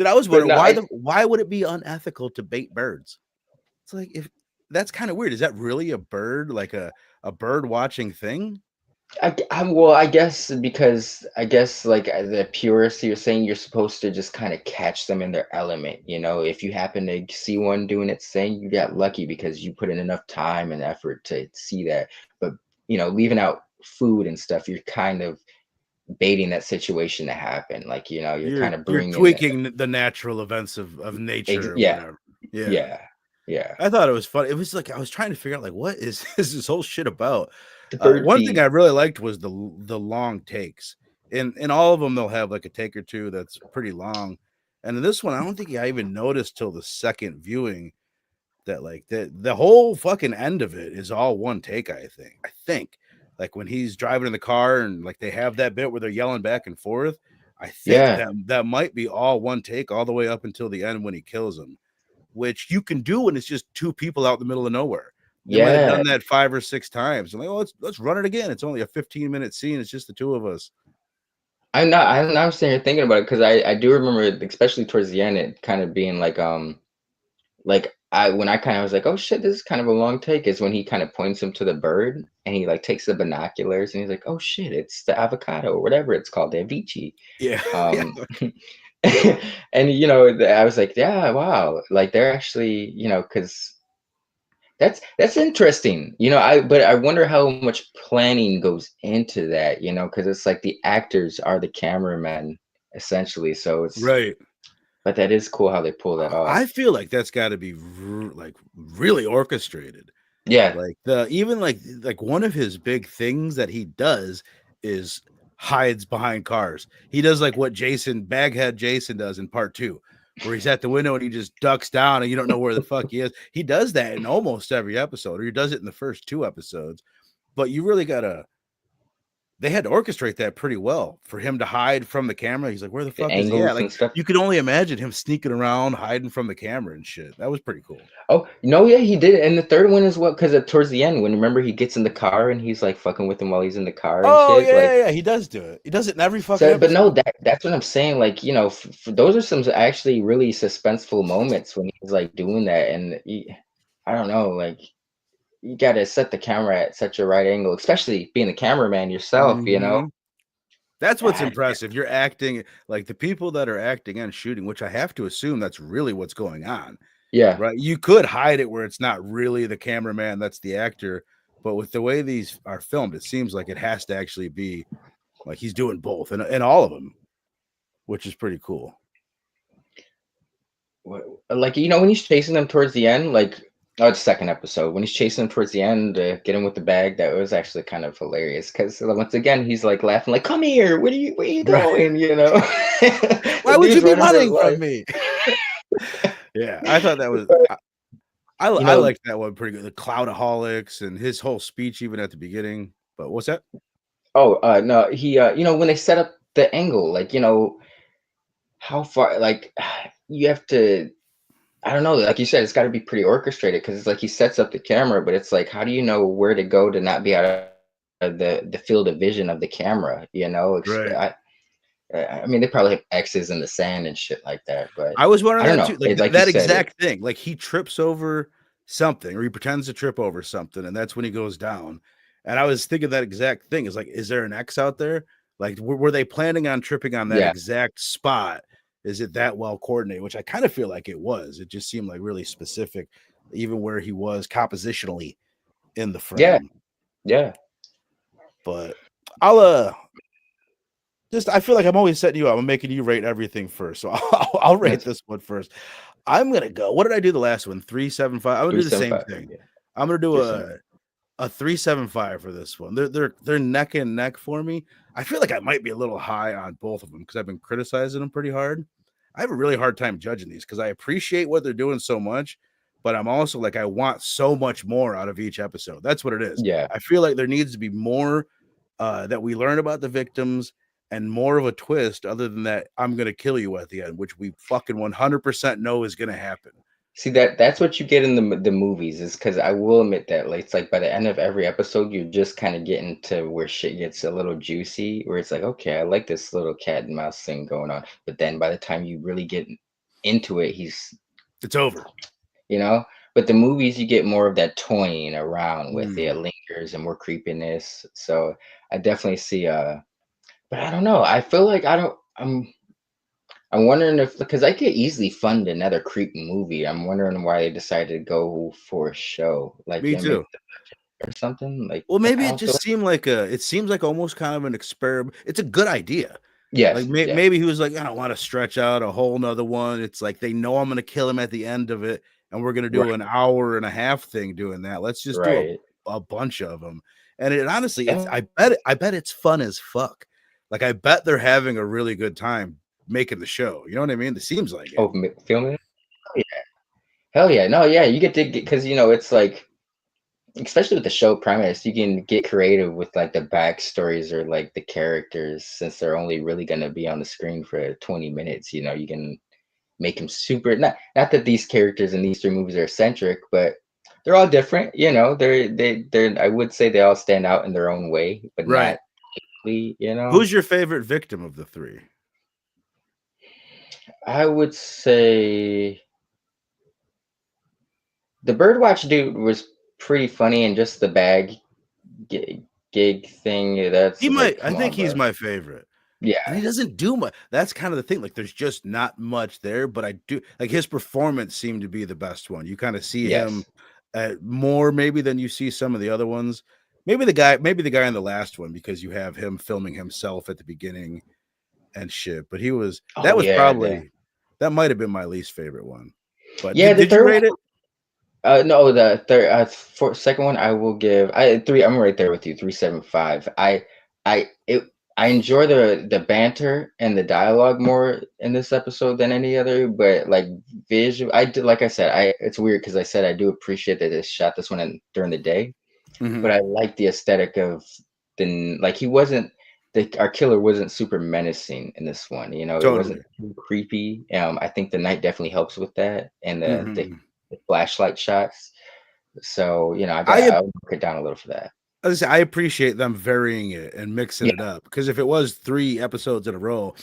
I was But wondering no, why would it be unethical to bait birds? It's like if that's kind of weird. Is that really a bird, like a bird watching thing? well, I guess because like the purist, you're saying you're supposed to just kind of catch them in their element. If you happen to see one doing its thing, you got lucky because you put in enough time and effort to see that. But leaving out food and stuff, you're kind of baiting that situation to happen. Like you're kind of You're bringing tweaking the natural events of nature or yeah, whatever. Yeah. yeah, yeah. I thought it was fun. It was like I was trying to figure out like what is, is this whole shit about? The bird One thing I feed. really liked was the long takes. In all of them, they'll have like a take or two that's pretty long. And in this one, I don't think I even noticed till the second viewing that like the whole fucking end of it is all one take. I think like when he's driving in the car and like they have that bit where they're yelling back and forth. I think Yeah, that might be all one take all the way up until the end when he kills him, which you can do when it's just two people out in the middle of nowhere. They might have yeah. done that 5 or 6 times. I'm like, oh, let's run it again. It's only a 15-minute scene. It's just the two of us. I'm sitting here thinking about it because I do remember, especially towards the end, it kind of being like when I kind of was like, oh shit, this is kind of a long take, is when he kind of points him to the bird and he like takes the binoculars and he's like, oh shit, it's the avocado or whatever it's called, the Avicii. Yeah. Yeah. Um, and I was like, yeah, wow, like they're actually, because that's interesting. But I wonder how much planning goes into that, because it's like the actors are the cameramen essentially. So Right. but that is cool how they pull that I off. feel like that's got to be like really orchestrated. Yeah, Like the even like one of his big things that he does is hides behind cars. He does like what Baghead Jason does in part 2, where he's at the window and he just ducks down and you don't know where the fuck he is. He does that in almost every episode, or he does it in the first 2 episodes. But you really gotta they had to orchestrate that pretty well for him to hide from the camera. He's like, where the the fuck is he at? angles Like and stuff. you could only imagine him sneaking around, hiding from the camera and shit. That was pretty cool. Oh no, yeah, he did it. And the third one as well, because towards the end, when remember he gets in the car and he's like fucking with him while he's in the car and Oh shit. yeah, yeah, Like, yeah. He does do it. He does it in every fucking so, but no, episode. that's what I'm saying. Like, those are some actually really suspenseful moments when he's like doing that, and I don't know, like you got to set the camera at such a right angle, especially being the cameraman yourself. Mhm. That's what's Ah, impressive. You're acting like the people that are acting and shooting, which I have to assume that's really what's going on, yeah, right? You could hide it where it's not really the cameraman, that's the actor. But with the way these are filmed, it seems like it has to actually be like he's doing both and all of them, which is pretty cool. like when he's chasing them towards the end, like. Oh, it's second episode when he's chasing him towards the end to get him with the bag. That was actually kind of hilarious because once again he's like laughing, like, "Come here, where you Right. going?" Why The would you dude's be running for his running life. from me? Yeah, I thought that was You I know, liked that one pretty good. The Cloudaholics and his whole speech even at the beginning. But what's that? oh no, he when they set up the angle, like how far, like you have to. I don't know, like you said, it's got to be pretty orchestrated because it's like he sets up the camera, but it's like, how do you know where to go to not be out of the field of vision of the camera? Right. I mean, they probably have X's in the sand and shit like that, but I was wondering I don't that know. too. Like It, like you that said, it. exact thing. Like he trips over something or he pretends to trip over something, and that's when he goes down. And I was thinking that exact thing is like, is there an X out there? Like, were they planning on tripping on that Yeah, exact spot? is it that well coordinated, which I kind of feel like it was. It just seemed like really specific, even where he was compositionally in the Yeah, frame. yeah. But I'll I feel like I'm always setting you up. I'm making you rate everything first. So I'll rate That's this one first. I'm gonna go. What did I do the last one? 3.75. I'm gonna do the same 375. thing. Yeah, I'm gonna do 375. a 3.75 for this one. They're neck and neck for me. I feel like I might be a little high on both of them because I've been criticizing them pretty hard. I have a really hard time judging these because I appreciate what they're doing so much, but I'm also like I want so much more out of each episode. That's what it is. Yeah. I feel like there needs to be more that we learn about the victims and more of a twist other than that I'm going to kill you at the end, which we fucking 100% know is going to happen. See, that's what you get in the movies, is because I will admit that, like, it's like by the end of every episode, you're just kind of getting to where shit gets a little juicy, where it's like, okay, I like this little cat and mouse thing going on, but then by the time you really get into it, It's over. you know. But the movies, you get more of that toying around with it. It Mm. lingers and more creepiness. So I definitely see. But I don't know. I feel like I don't. I'm wondering if, because I could easily fund another creepy movie. I'm wondering why they decided to go for a show, like Me too. or something. Like, Well, because I maybe it don't feel just like, seemed like it seems like almost kind of an experiment. It's a good idea. Like yes, yes, maybe he was like, I don't want to stretch out a whole nother one. It's like they know I'm going to kill him at the end of it, and we're going to do right, an hour and a half thing doing that. Let's just do right. a bunch of them. And it honestly, it's Uh, I bet it's fun as fuck. Like I bet they're having a really good time making the show. You know what I mean? It seems like it. oh, filming. Hell yeah, no, yeah. You get to get, because it's like, especially with the show premise, you can get creative with like the backstories or like the characters, since they're only really gonna be on the screen for 20 minutes. You can make them super, not that these characters in these three movies are eccentric, but they're all different. They're I would say they all stand out in their own way, but Right. not really. Who's your favorite victim of the three? I would say the Birdwatch dude was pretty funny, and just the bag gig thing. That's He like, might. I come think on, he's bro. my favorite. And Yeah. he doesn't do much. That's kind of the thing. Like, there's just not much there, but I do like his performance seemed to be the best one. You kind of see him Yes. more maybe than you see some of the other ones. Maybe the guy in the last one because you have him filming himself at the beginning and shit. But Oh yeah. that might have been my least favorite one. But Yeah. The did you third one. rate it? No, the third, second one, I will give three. I'm right there with you. 3.75. I enjoy the banter and the dialogue more in this episode than any other. But like visual, I did, like I said, it's weird because I said I do appreciate that they shot this one during the day, Mm-hmm. but I like the aesthetic of like he wasn't our killer wasn't super menacing in this one. It wasn't Totally. too creepy. I think the night definitely helps with that, and Mm-hmm. the flashlight shots. So, I I'll knock it down a little for that. As I say, I appreciate them varying it and mixing Yeah, it up because if it was 3 episodes in a row,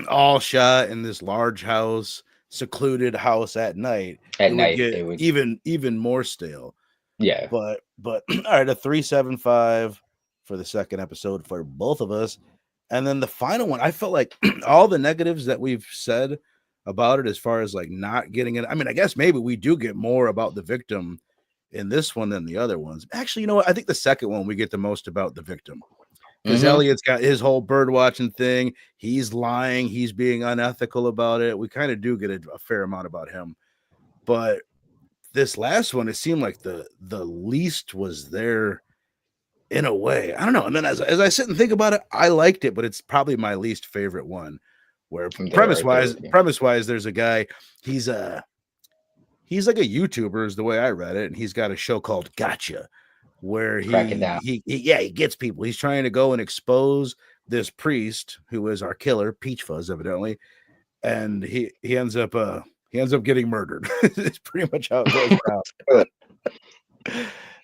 all shot in this large house, secluded house at night, at it would night get it would. even more stale. Yeah. But all right, a 3.75 for the second episode for both of us, and then the final one. I felt like all the negatives that we've said about it, as far as like not getting it. I mean, I guess maybe we do get more about the victim in this one than the other ones. Actually, you know what? I think the second one we get the most about the victim because Hmm. Elliott's got his whole bird watching thing. He's lying. He's being unethical about it. We kind of do get a fair amount about him, but this last one, it seemed like the least was there in a way. I don't know. And then as I sit and think about it, I liked it, but it's probably my least favorite one. Where I'm there, right there with you. premise wise, there's a guy. He's like a YouTuber, is the way I read it, and he's got a show called Gotcha, where Crack it down. he gets people. He's trying to go and expose this priest who is our killer, Peach Fuzz, evidently, and he ends up getting murdered. It's pretty much how it goes down.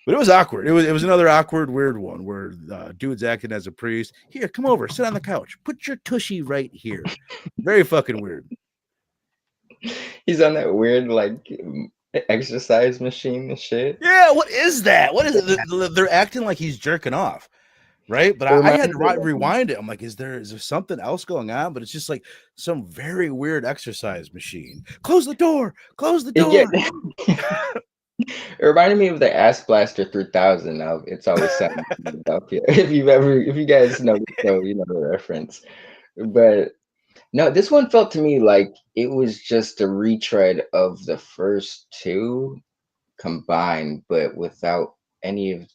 But it was awkward. It was another awkward, weird one where dude's acting as a priest. Here, come over, sit on the couch. Put your tushy right here. Very fucking weird. He's on that weird like exercise machine and shit. Yeah, what is that? What is it? They're acting like he's jerking off. right? But It I reminds had to me of, rewind it. I'm like, is there something else going on? But it's just like some very weird exercise machine. Close the door. Close the yeah, door. it reminded me of the Ass Blaster 3000. Now it's always something up here. If you guys know the show, you know the reference. But no, this one felt to me like it was just a retread of the first two combined, but without any of.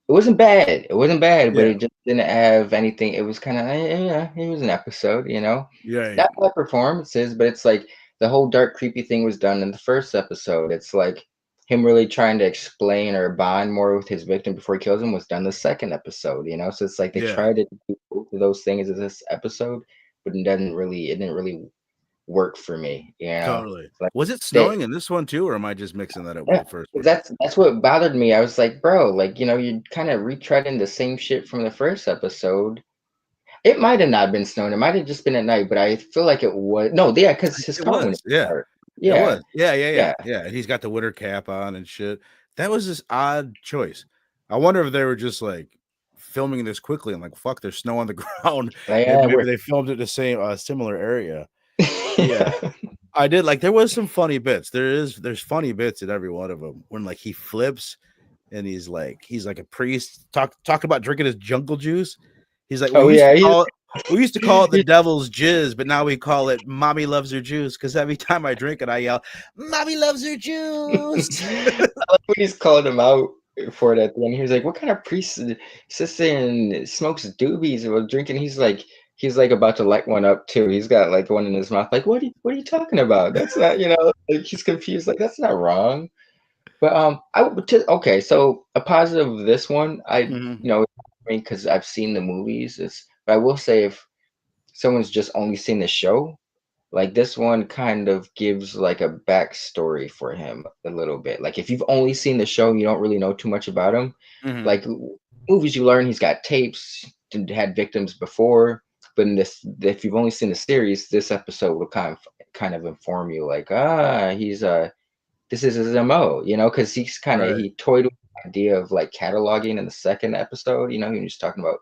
It wasn't bad. It wasn't bad, but Yeah. it just didn't have anything. It was kind of, yeah, it was an episode, you know. Right. Not bad performances, but it's like the whole dark, creepy thing was done in the first episode. It's like him really trying to explain or bond more with his victim before he kills him was done the second episode, you know. So it's like they Yeah. tried to do both of those things in this episode, but it didn't really work for me, you know. Totally. Like Was it they snowing in this one too, or am I just mixing that up with yeah, the first 'cause one? that's what bothered me. I was like, "Bro, like, you know, you're kinda retreading the same shit from the first episode." It might have not been snowing, it might have just been at night, but I feel like it was no, yeah, because his It car went was. Yeah. apart. It Yeah, was. Yeah, yeah, yeah, yeah. yeah, and he's got the winter cap on and shit. That was this odd choice. I wonder if they were just, like, filming this quickly and like, "Fuck, there's snow on the ground." Yeah, Maybe we're they filmed it the same similar area. But yeah, I did like there was some funny bits. There's funny bits in every one of them when, like, he flips and he's like a priest talking about drinking his jungle juice. He's like, Oh, yeah, we used to call it the he's devil's jizz, but now we call it mommy loves her juice because every time I drink it, I yell, "Mommy loves her juice." I like when he's calling him out for it at the end. He was like, "What kind of priest sits and smokes doobies while drinking?" He's like about to light one up too. He's got like one in his mouth. Like, what are you talking about? That's not, you know, like he's confused. Like, that's not wrong. But okay. So a positive of this one, Mhm. I mean, because I've seen the movies. But I will say if someone's just only seen the show, like this one kind of gives like a backstory for him a little bit. Like if you've only seen the show, you don't really know too much about him. Mhm. Like movies, you learn he's got tapes, had victims before. But in this, if you've only seen the series, this episode will kind of inform you, like he's this is his MO, you know, because Right. he toyed with the idea of like cataloging in the second episode. You know, he was talking about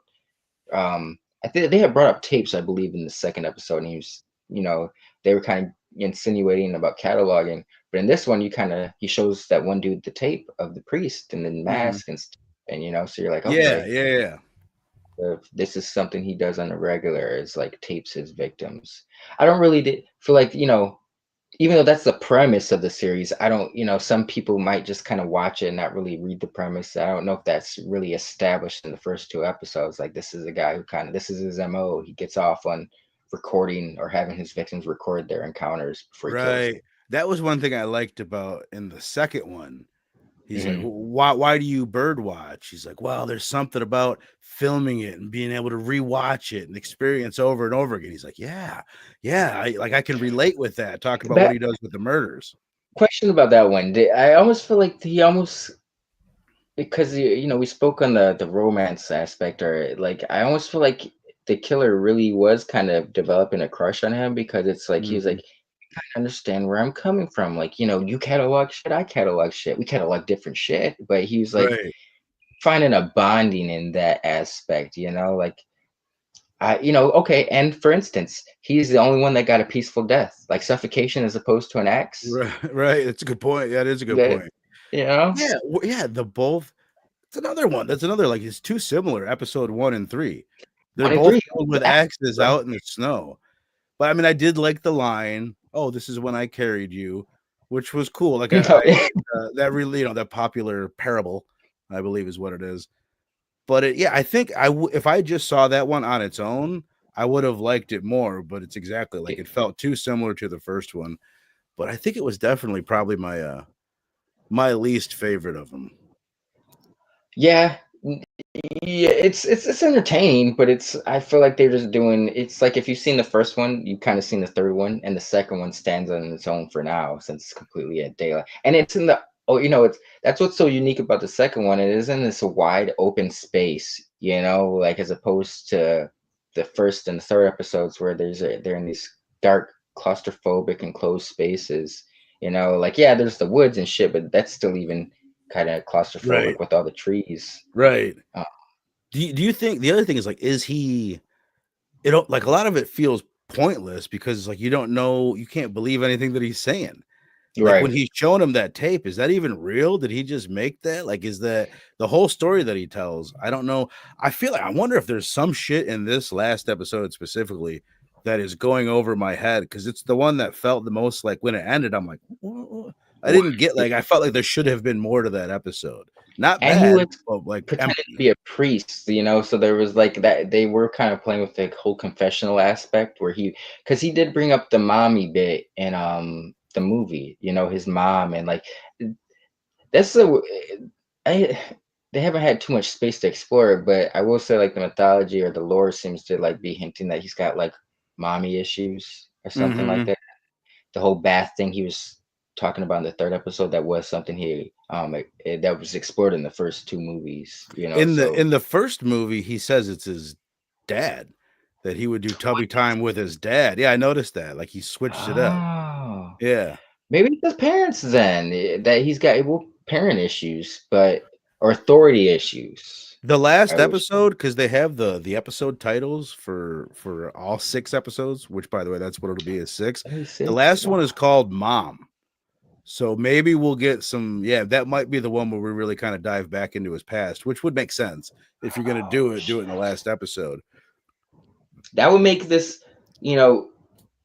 I think they had brought up tapes, I believe, in the second episode, and he was, you know, they were kind of insinuating about cataloging. But in this one, he shows that one dude the tape of the priest and then Mhm. mask and stuff, and you know, so you're like, Yeah, okay, yeah, yeah. if this is something he does on a regular, is like tapes his victims. I don't really feel like, you know, even though that's the premise of the series, I don't, you know, some people might just kind of watch it and not really read the premise. I don't know if that's really established in the first two episodes. Like, this is a guy who this is his MO. He gets off on recording or having his victims record their encounters before he kills them. Right. That was one thing I liked about in the second one. He's like, Hmm. Why do you bird watch?" He's like, "Well, there's something about filming it and being able to rewatch it and experience over and over again." He's like, "Yeah, yeah, I can relate with that." Talking about what That he does with the murders. question about that one, I almost feel like he almost, because you know, we spoke on the romance aspect, or like I almost feel like the killer really was kind of developing a crush on him, because it's like he was Mhm. like, understand where I'm coming from. Like, you know, you catalog shit, I catalog shit. We catalog different shit. But he was like Right, finding a bonding in that aspect, you know, like you know, okay. And for instance, he's the only one that got a peaceful death, like suffocation as opposed to an axe. right, right. That's a good point. That is a good That, point. you know, Yeah, yeah. The both. It's another one. That's another like it's too similar. Episode 1 and 3. They're one and both three. killed with axes out in the snow. But I mean, I did like the line, "Oh, this is when I carried you," which was cool. Like No, that really, that popular parable, I believe is what it is. But yeah, I think if I just saw that one on its own, I would have liked it more. But it's exactly like it felt too similar to the first one. But I think it was definitely probably my least favorite of them. yeah, yeah, it's entertaining, but I feel like they're just doing, it's like if you've seen the first one, you've kind of seen the third one, and the second one stands on its own for now, since it's completely at daylight. And it's in the oh, you know, it's that's what's so unique about the second one. It is in this wide open space, you know, like as opposed to the first and third episodes where they're in these dark, claustrophobic, enclosed spaces. You know, like yeah, there's the woods and shit, but that's still even kind of Right, claustrophobic with all the trees. right. Uh, Do you think the other thing is like, is he? It don't like a lot of it feels pointless because like you don't know, you can't believe anything that he's saying. Like when Right. he's showing him that tape, is that even real? Did he just make that? Like, is that the whole story that he tells? I don't know. I feel like I wonder if there's some shit in this last episode specifically that is going over my head because it's the one that felt the most like when it ended. I'm like, "What?" I didn't get like I felt like there should have been more to that episode. Not And he bad, was but like pretending to empty. be a priest, you know, so there was like that they were kind of playing with the whole confessional aspect where because he did bring up the mommy bit in the movie, you know, his mom and like that's the I they haven't had too much space to explore it, but I will say like the mythology or the lore seems to like be hinting that he's got like mommy issues or something like Mm-hmm. that. The whole bath thing he was talking about in the third episode, that was something that was explored in the first two movies, you know. So In the first movie, he says it's his dad that he would do tubby time with his dad. Yeah, I noticed that. Like he switched it up. oh, Yeah. maybe it's his parents then, that he's got parent issues, but or authority issues. The I last wish. episode, because they have the episode titles for all 6 episodes, which by the way, that's what it'll be is 6. Only The six. last Wow. one is called Mom. So maybe we'll get some, yeah, that might be the one where we really kind of dive back into his past, which would make sense. If you're gonna Oh, do it in the shit. last episode. That would make this, you know,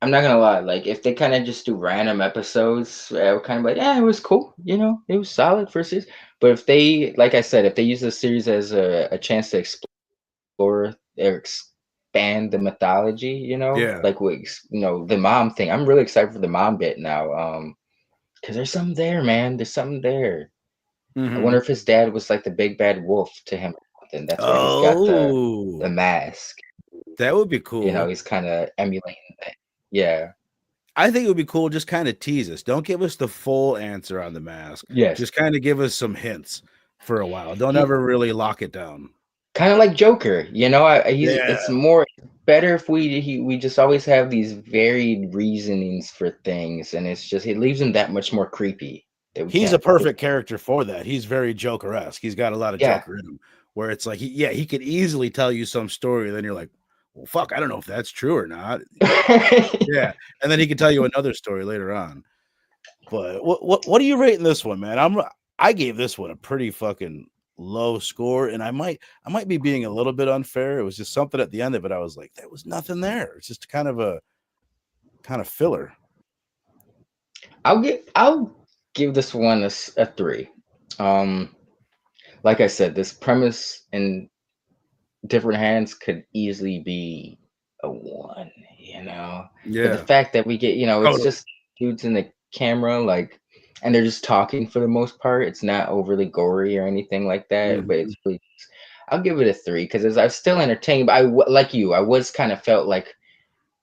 I'm not gonna lie. Like, if they kind of just do random episodes, I would kind of like, yeah, it was cool. You know, it was solid for a season. But if they, like I said, if they use this series as a chance to explore or expand the mythology, you know, Yeah. like with, the mom thing, I'm really excited for the mom bit now. Because there's something there, man. There's something there. I wonder Mm-hmm. if his dad was like the big bad wolf to him, and that's why he's got the Oh, mask. that would be You know, cool. he's kind of emulating that. Yeah. I think it would be cool. Just kind of tease us. Don't give us the full answer on the mask. Yes. Just kind of give us some hints for a while. Don't He ever really lock it down. kind of like Joker. You know, it's Yeah. more better if we just always have these varied reasonings for things, and it leaves him that much more creepy that we He's a can't. perfect character for that. He's very Joker-esque. He's got a lot of Yeah. Joker in him where it's like, he could easily tell you some story. Then you're like, well, fuck, I don't know if that's true or not. Yeah. And then he can tell you another story later on. But what are you rating this one, man? I gave this one a pretty fucking low score, and I might be being a little bit unfair. It was just something at the end of it. I was like, there was nothing there. It's just kind of filler. I'll give this one a 3. Um, like I said, this premise in different hands could easily be a 1. You know, but the Yeah, fact that we get, it's totally. just dudes in the camera, like, and they're just talking for the most part. It's not overly gory or anything like that, but Mhm. it's really. I'll give it a 3 because I was still entertained. But like you, I was kind of felt like,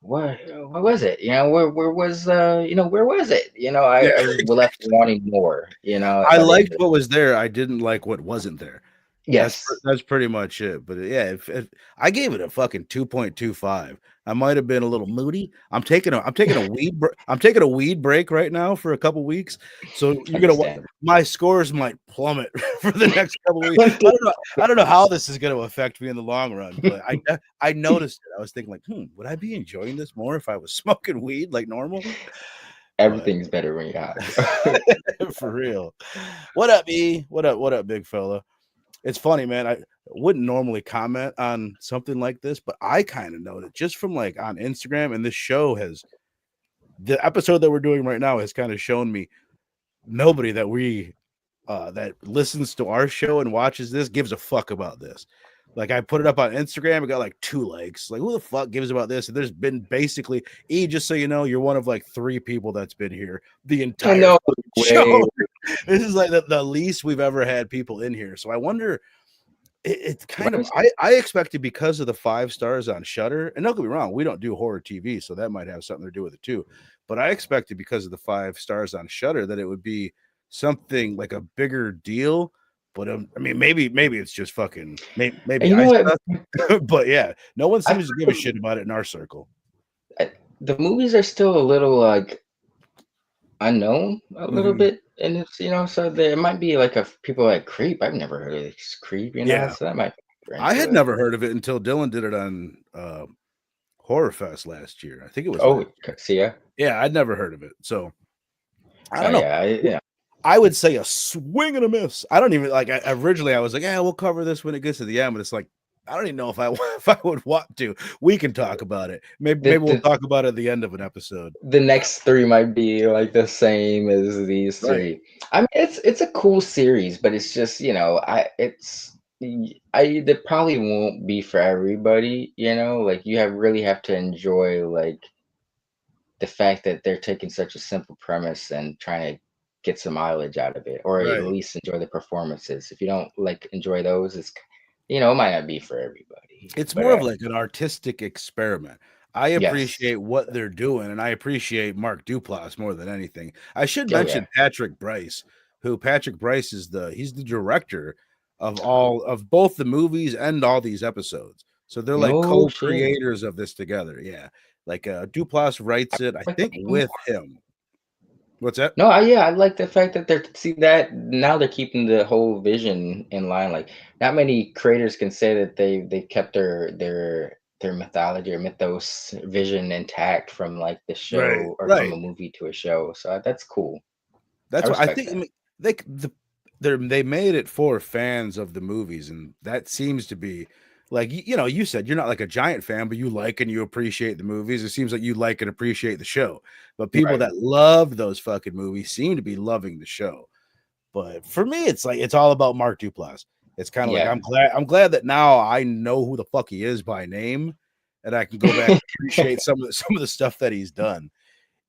what was it? Where was where was it? Yeah, I was left wanting more. I By the end liked of it. what was there. I didn't like what wasn't there. Yes. That's pretty much it. But yeah, if I gave it a fucking 2.25. I might have been a little moody. I'm taking a weed break right now for a couple weeks. So Understand. my scores might plummet for the next couple weeks. I don't know how this is going to affect me in the long run, but I noticed it. I was thinking like, would I be enjoying this more if I was smoking weed like normal? But Everything's better when you're high. for real. What up, E? What up, big fella? It's funny, man. I wouldn't normally comment on something like this, but I kind of noticed just from like on Instagram, and this show has the episode that we're doing right now has kind of shown me nobody that listens to our show and watches this gives a fuck about this. Like I put it up on Instagram, it got like 2 likes. Like who the fuck gives about this? And there's been basically just so you know, you're one of like 3 people that's been here the entire No show. way. This is like the least we've ever had people in here. So I wonder it's kind of Right. I expected because of the 5 stars on Shudder, and don't get me wrong, we don't do horror TV, so that might have something to do with it too. But I expected because of the 5 stars on Shudder that it would be something like a bigger deal. But I mean, maybe it's just fucking And maybe you know I what? suck. But yeah, no one I seems to give a feel shit about it in our circle. the movies are still a little like unknown a little Mhm. bit, and it's so there might be like a people like Creep. I've never heard of this Creep, Yeah, so that might. super I into had it. never heard of it until Dylan did it on Horror Fest last year. I think it was Oh, that. see ya. Yeah, I'd never heard of it. So I Oh don't know. yeah, yeah. I would say a swing and a miss. I don't even like. Originally, I was like, "Yeah, we'll cover this when it gets to the end," but it's like I don't even know if I if I would want to. We can talk about it. Maybe we'll The talk about it at the end of an episode. the next three might be like the same as these Right. three. I mean, it's a cool series, but it's just I that probably won't be for everybody. Like you really have to enjoy like the fact that they're taking such a simple premise and trying to get some mileage out of it, or at Right. least enjoy the performances. If you don't like enjoy those, it might not be for everybody. It's But more of like an artistic experiment. I yes, appreciate what they're doing, and I appreciate Mark Duplass more than anything. I should oh yeah, mention Patrick Brice, who Patrick Brice is he's the director of all of both the movies and all these episodes. So they're like no shit. co-creators of this together. Yeah. Like Duplass writes it, I Like think, with him. What's that? no, yeah, I like the fact that they're see that now they're keeping the whole vision in line. Like, not many creators can say that they kept their mythology or mythos vision intact from like the Right, show or from right. a movie to a show. So that's cool. I That's what I respect think. I that. mean, they made it for fans of the movies, and that seems to be like you said you're not like a giant fan, but you like and you appreciate the movies. It seems like you like and appreciate the show. But people Right. that love those fucking movies seem to be loving the show. But for me, it's like it's all about Mark Duplass. It's kind of like Yeah. I'm glad that now I know who the fuck he is by name, and I can go back and appreciate some of the stuff that he's done.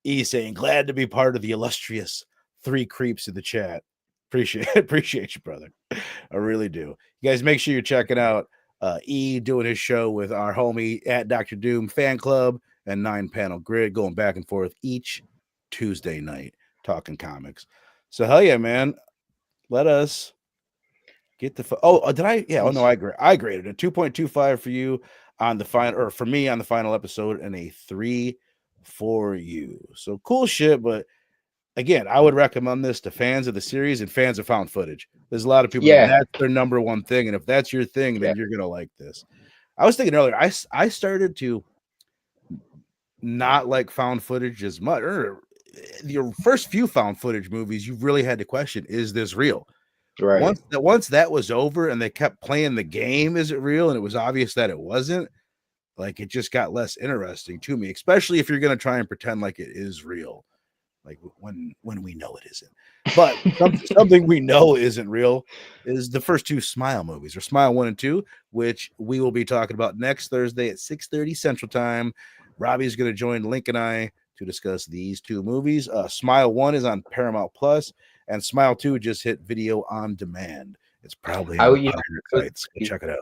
E saying, glad to be part of the illustrious three creeps in the chat. Appreciate you, brother. I really do. You guys make sure you're checking out E doing his show with our homie at Dr. Doom fan club and 9 panel grid going back and forth each Tuesday night talking comics. So hell yeah, man. Let us get the did I? Yeah, oh no, I graded a 2.25 for you on the final, or for me on the final episode, and a 3 for you. So cool shit, but again, I would recommend this to fans of the series and fans of found footage. There's a lot of people that Yeah. that's their number one thing, and if that's your thing, Yeah. then you're gonna like this. I was thinking earlier, I started to not like found footage as much. Or your first few found footage movies, you really had to question: is this real? Right. Once that was over, and they kept playing the game, is it real? And it was obvious that it wasn't. Like it just got less interesting to me, especially if you're gonna try and pretend like it is real. Like when we know it isn't. But something we know isn't real is the first two Smile movies, or Smile 1 and 2, which we will be talking about next Thursday at 6:30 Central Time. Robbie's going to join Link and I to discuss these two movies. Smile 1 is on Paramount Plus, and Smile 2 just hit video on demand. It's probably on the pirate sites. Go check it out.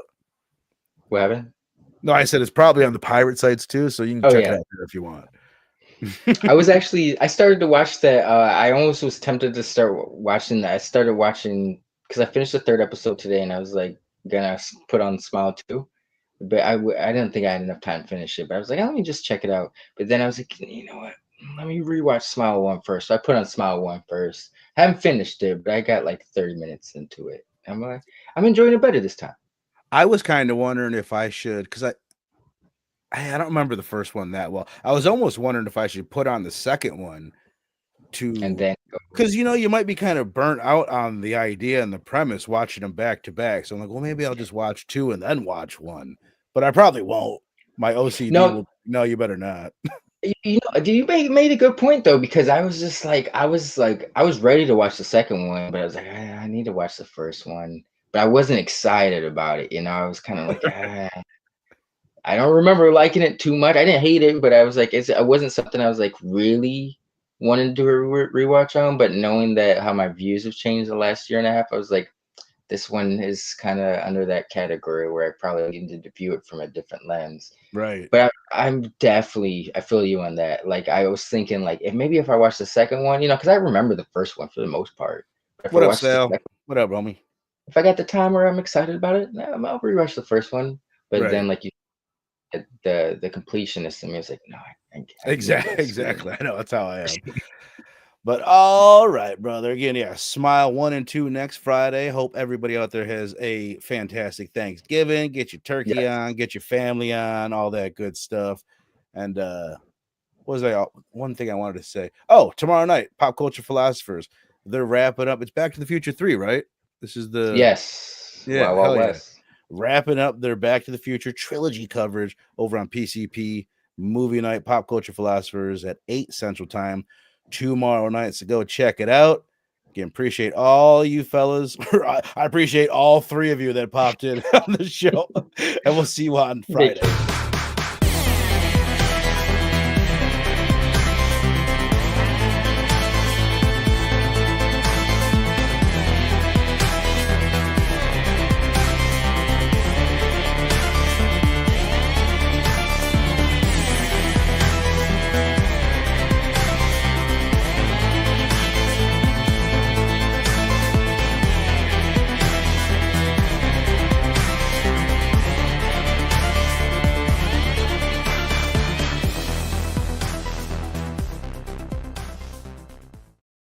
What happened? No, I said it's probably on the pirate sites too, so you can Oh check it yeah. out there if you want. I started to watch that. I almost was tempted to start watching that. I started watching because I finished the third episode today, and I was like gonna put on Smile 2, but I didn't think I had enough time to finish it. But I was like, let me just check it out. But then I was like, you know what? Let me rewatch Smile 1 first. So I put on Smile 1 first. I haven't finished it, but I got like 30 minutes into it. I'm like, I'm enjoying it better this time. I was kind of wondering if I should, because I don't remember the first one that well. I was almost wondering if I should put on the second one And to, then because you might be kind of burnt out on the idea and the premise watching them back to back. So I'm like, well, maybe I'll just watch two and then watch one, but I probably won't. My OCD no, will. No, you better not. you made a good point though, because I was ready to watch the second one, but I was like, I need to watch the first one, but I wasn't excited about it. I was kind of like, I don't remember liking it too much. I didn't hate it, but I was like, it wasn't something I was like really wanting to do a rewatch on. But knowing that how my views have changed the last year and a half, I was like, this one is kind of under that category where I probably need to view it from a different lens. Right. But I feel you on that. Like I was thinking, like if I watch the second one, because I remember the first one for the most part. But if I What up, watch the Sal? second, What up, homie? if I got the time where I'm excited about it, I'll rewatch the first one. But Right. then, like you, the completionist in me is like, no, I need Exactly. this. Exactly. I know that's how I am. But all right, brother. Again, yeah, Smile 1 and 2 next Friday. Hope everybody out there has a fantastic Thanksgiving. Get your turkey Yes. on, get your family on, all that good stuff. And what was I? One thing I wanted to say. Oh, tomorrow night, Pop Culture Philosophers. They're wrapping up. It's Back to the Future 3, right? This is the Yes. yeah, Wild Wild hell yeah. West. Wrapping up their Back to the Future trilogy coverage over on PCP Movie Night Pop Culture Philosophers at 8 Central Time tomorrow night. So go check it out. Again, appreciate all you fellas. I appreciate all three of you that popped in on the show. And we'll see you on Thank Friday. you.